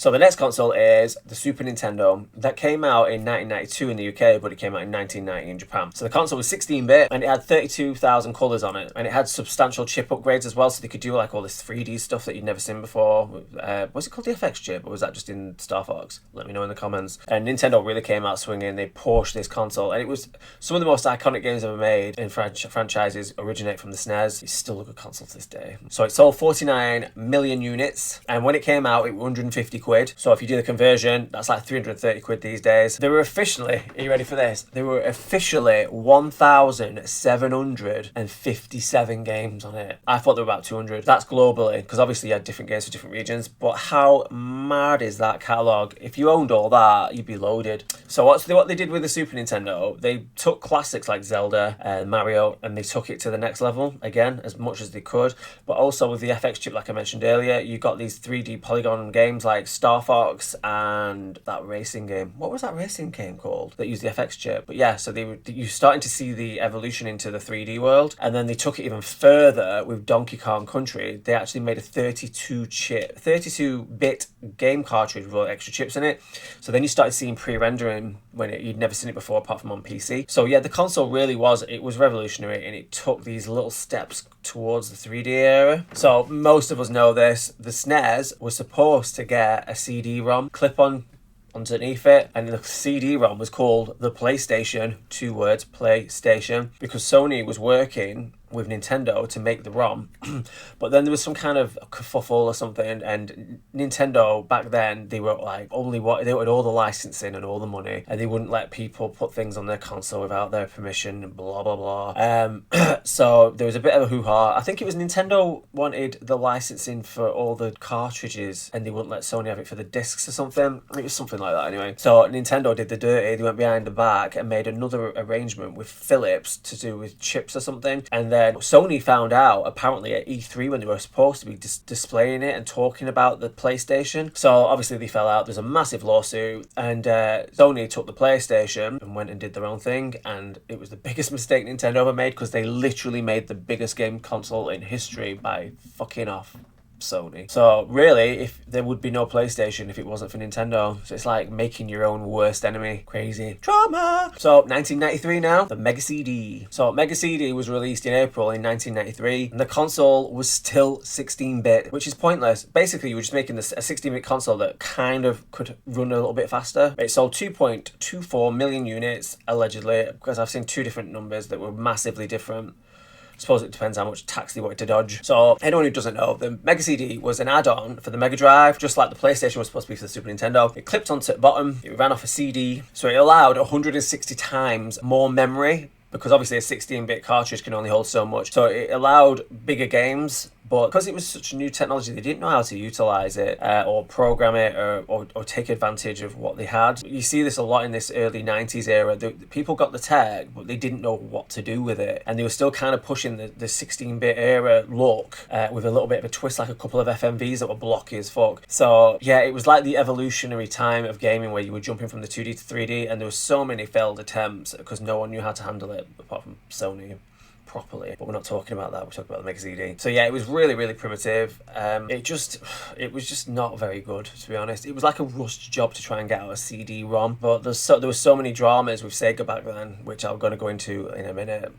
So the next console is the Super Nintendo. That came out in 1992 in the UK, but it came out in 1990 in Japan. So the console was 16-bit, and it had 32,000 colours on it, and it had substantial chip upgrades as well, so they could do like all this 3D stuff that you'd never seen before. Was it called the FX chip, or was that just in Star Fox? Let me know in the comments. And Nintendo really came out swinging. They pushed this console, and it was some of the most iconic games ever made in franchises originate from the SNES. It's still a good console to this day. So it sold 49 million units, and when it came out, it was 150 quid. So if you do the conversion, that's like 330 quid these days. There were officially, are you ready for this? There were officially 1,757 games on it. I thought there were about 200. That's globally, because obviously you had different games for different regions, but how mad is that catalogue? If you owned all that, you'd be loaded. So what they did with the Super Nintendo, they took classics like Zelda and Mario, and they took it to the next level, again, as much as they could. But also with the FX chip, like I mentioned earlier, you got these 3D polygon games like Star Fox and that racing game. What was that racing game called that used the FX chip? But yeah, so you're starting to see the evolution into the 3D world, and then they took it even further with Donkey Kong Country. They actually made a 32-bit game cartridge with all the extra chips in it. So then you started seeing pre-rendering when you'd never seen it before apart from on PC. So yeah, the console really was revolutionary, and it took these little steps towards the 3D era. So most of us know this. The SNES was supposed to get a CD-ROM clip-on underneath it, and the CD-ROM was called the PlayStation, 2 words, PlayStation, because Sony was working with Nintendo to make the ROM, but then there was some kind of kerfuffle or something, and Nintendo back then, they were like they wanted all the licensing and all the money, and they wouldn't let people put things on their console without their permission and blah blah blah. So there was a bit of a hoo-ha. I think it was Nintendo wanted the licensing for all the cartridges, and they wouldn't let Sony have it for the discs or something. It was something like that anyway. So Nintendo did the dirty. They went behind the back and made another arrangement with Philips to do with chips or something, and then Sony found out apparently at E3 when they were supposed to be displaying it and talking about the PlayStation. So obviously they fell out. There's a massive lawsuit, and Sony took the PlayStation and went and did their own thing, and it was the biggest mistake Nintendo ever made, because they literally made the biggest game console in history by fucking off Sony. So really, if there would be no PlayStation if it wasn't for Nintendo. So it's like making your own worst enemy. Crazy drama. So 1993 now, the Mega CD. So Mega CD was released in April in 1993, and the console was still 16-bit, which is pointless. Basically, you were just making a 16-bit console that kind of could run a little bit faster. It sold 2.24 million units, allegedly, because I've seen two different numbers that were massively different. I suppose it depends how much tax they wanted to dodge. So anyone who doesn't know, the Mega CD was an add-on for the Mega Drive, just like the PlayStation was supposed to be for the Super Nintendo. It clipped onto the bottom, it ran off a CD, so it allowed 160 times more memory, because obviously a 16-bit cartridge can only hold so much. So it allowed bigger games, but because it was such a new technology, they didn't know how to utilize it or program it or take advantage of what they had. You see this a lot in this early 90s era. The people got the tech, but they didn't know what to do with it. And they were still kind of pushing the 16-bit era look with a little bit of a twist, like a couple of FMVs that were blocky as fuck. So yeah, it was like the evolutionary time of gaming where you were jumping from the 2D to 3D, and there were so many failed attempts because no one knew how to handle it apart from Sony properly. But we're not talking about that, we're talking about the Mega CD. So yeah, it was really, really primitive. It was just not very good, to be honest. It was like a rushed job to try and get out a CD-ROM, but there were so many dramas with Sega back then, which I'm going to go into in a minute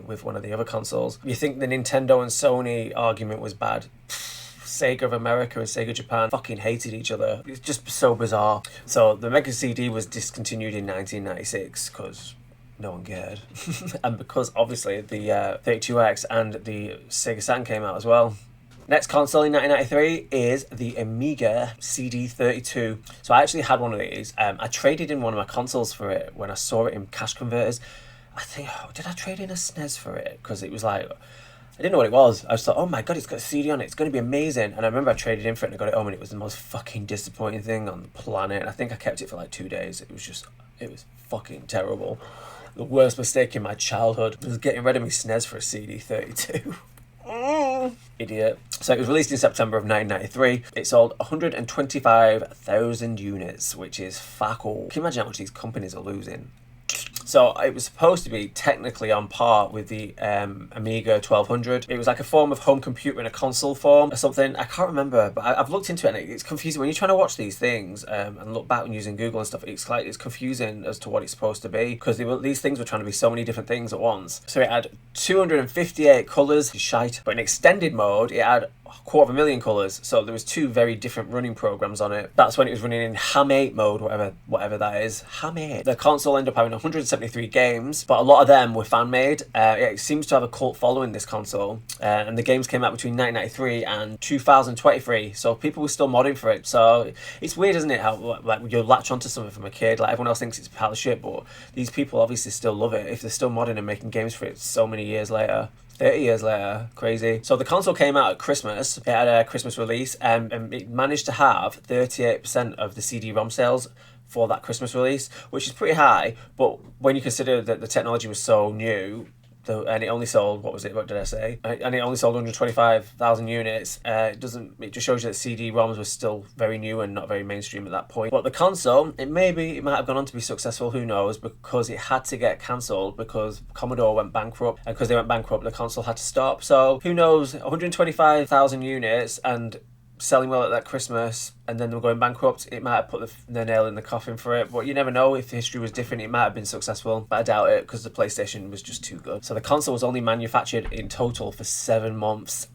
with one of the other consoles. You think the Nintendo and Sony argument was bad? Sega of America and Sega Japan fucking hated each other. It's just so bizarre. So the Mega CD was discontinued in 1996 because no one cared. And because obviously the 32X and the Sega Saturn came out as well. Next console in 1993 is the Amiga CD32. So I actually had one of these. I traded in one of my consoles for it when I saw it in cash converters. I think, did I trade in a SNES for it? Because it was like, I didn't know what it was. I just thought, oh my god, it's got a CD on it. It's going to be amazing. And I remember I traded in for it and I got it home, and it was the most fucking disappointing thing on the planet. And I think I kept it for like 2 days. It was fucking terrible. The worst mistake in my childhood was getting rid of my SNES for a CD32. Idiot. So it was released in September of 1993. It sold 125,000 units, which is fuck all. Can you imagine how much these companies are losing? So it was supposed to be technically on par with the Amiga 1200. It was like a form of home computer in a console form or something. I can't remember, but I've looked into it and it's confusing. When you're trying to watch these things and look back when using Google and stuff, it's confusing as to what it's supposed to be, because these things were trying to be so many different things at once. So it had 258 colours, shite, but in extended mode it had 250,000 colours, so there was 2 very different running programs on it. That's when it was running in Ham8 mode, whatever that is. Ham8. The console ended up having 173 games, but a lot of them were fan-made. It seems to have a cult following, this console, and the games came out between 1993 and 2023, so people were still modding for it. So it's weird, isn't it, how like you latch onto something from a kid, like everyone else thinks it's a pile of shit, but these people obviously still love it if they're still modding and making games for it so many years later. 30 years later, crazy. So the console came out at Christmas. It had a Christmas release, and it managed to have 38% of the CD-ROM sales for that Christmas release, which is pretty high. But when you consider that the technology was so new, and it only sold, what did I say? And it only sold 125,000 units. It just shows you that CD-ROMs were still very new and not very mainstream at that point. But the console, it might have gone on to be successful, who knows, because it had to get cancelled because Commodore went bankrupt, and because they went bankrupt, the console had to stop. So who knows, 125,000 units and selling well at that Christmas, and then them going bankrupt, it might have put the nail in the coffin for it. But you never know, if history was different, it might have been successful, but I doubt it, because the PlayStation was just too good. So the console was only manufactured in total for 7 months.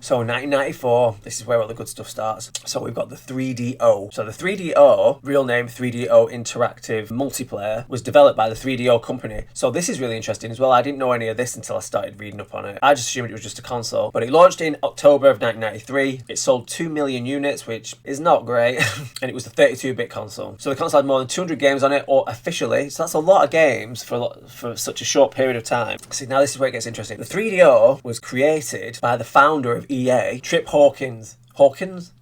So 1994, this is where all the good stuff starts. So we've got the 3DO. So the 3DO, real name 3DO Interactive Multiplayer, was developed by the 3DO company. So this is really interesting as well. I didn't know any of this until I started reading up on it. I just assumed it was just a console. But it launched in October of 1993. It sold 2 million units, which is not great. And it was a 32-bit console. So the console had more than 200 games on it, or officially. So that's a lot of games for such a short period of time. See, now this is where it gets interesting. The 3DO was created by the founder of EA, Trip Hawkins.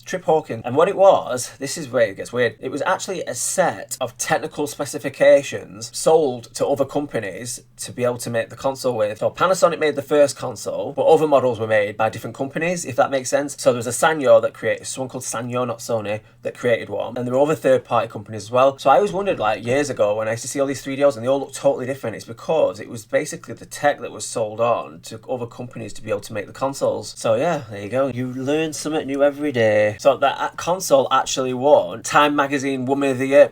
Trip Hawkins. And what it was, this is where it gets weird, it was actually a set of technical specifications sold to other companies to be able to make the console with. So Panasonic made the first console, but other models were made by different companies, if that makes sense. So there was a Sanyo that created, someone called Sanyo, not Sony, that created one. And there were other third-party companies as well. So I always wondered, like, years ago, when I used to see all these 3DOs and they all look totally different, it's because it was basically the tech that was sold on to other companies to be able to make the consoles. So yeah, there you go. You learn something new every day. So that console actually won Time Magazine Woman of the Year.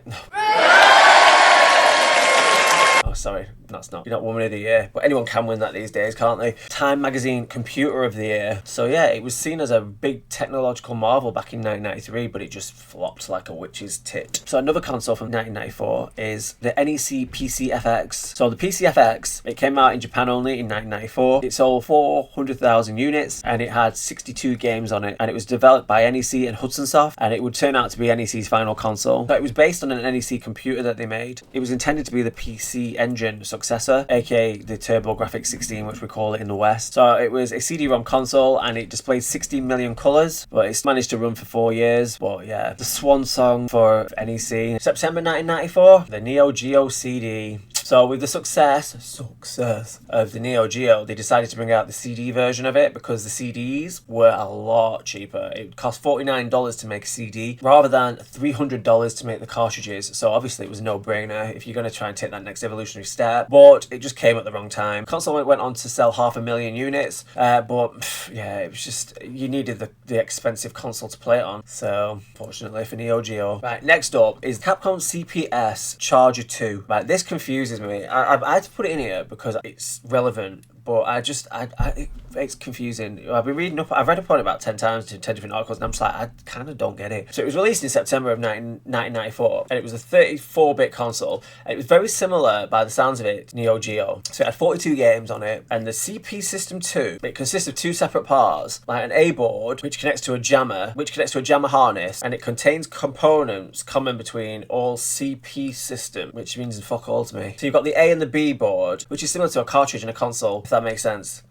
Oh, sorry. That's not. You're not Woman of the Year. But anyone can win that these days, can't they? Time Magazine Computer of the Year. So yeah, it was seen as a big technological marvel back in 1993, but it just flopped like a witch's tit. So another console from 1994 is the NEC PCFX. So the PCFX, it came out in Japan only in 1994. It sold 400,000 units and it had 62 games on it. And it was developed by NEC and Hudson Soft, and it would turn out to be NEC's final console. So it was based on an NEC computer that they made. It was intended to be the PC Engine successor, aka the TurboGrafx 16, which we call it in the West. So it was a CD-ROM console and it displayed 16 million colours, but it's managed to run for 4 years. But yeah, the swan song for NEC. September 1994, the Neo Geo CD. So with the success of the Neo Geo, they decided to bring out the CD version of it because the CDs were a lot cheaper. It would cost $49 to make a CD rather than $300 to make the cartridges. So obviously it was a no-brainer if you're going to try and take that next evolutionary step, but it just came at the wrong time. Console went on to sell 500,000 units, but yeah, it was just, you needed the expensive console to play it on. So fortunately for Neo Geo. Right, next up is Capcom CPS Charger 2. Right, this confuses me. I had to put it in here because it's relevant, but it's confusing. I've read up on it about 10 times to 10 different articles, and I'm just like, I kind of don't get it. So it was released in September of 1994, and it was a 34-bit console, and it was very similar, by the sounds of it, to Neo Geo. So it had 42 games on it, and the CP System 2, it consists of 2 separate parts, like an A board, which connects to a jammer, harness, and it contains components common between all CP system, which means fuck all to me. So you've got the A and the B board, which is similar to a cartridge in a console, if that makes sense,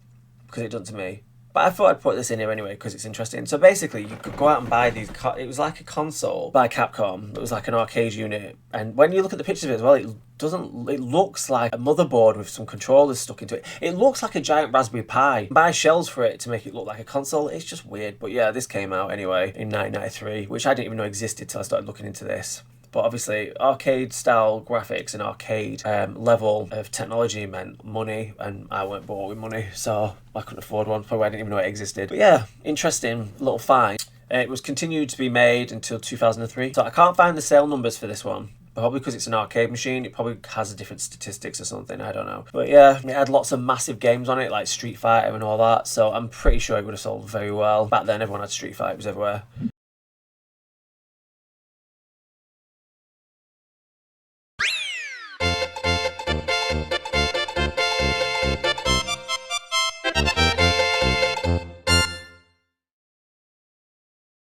because it doesn't to me. But I thought I'd put this in here anyway because it's interesting. So basically, you could go out and buy these. It was like a console by Capcom. It was like an arcade unit. And when you look at the pictures of it as well, it looks like a motherboard with some controllers stuck into it. It looks like a giant Raspberry Pi. Buy shells for it to make it look like a console. It's just weird. But yeah, this came out anyway in 1993, which I didn't even know existed till I started looking into this. But obviously, arcade style graphics and arcade level of technology meant money, and I weren't bought with money, so I couldn't afford one. Probably I didn't even know it existed. But yeah, interesting little find. It was continued to be made until 2003. So I can't find the sale numbers for this one. Probably because it's an arcade machine, it probably has different statistics or something, I don't know. But yeah, it had lots of massive games on it, like Street Fighter and all that, so I'm pretty sure it would have sold very well. Back then, everyone had Street Fighter, it was everywhere.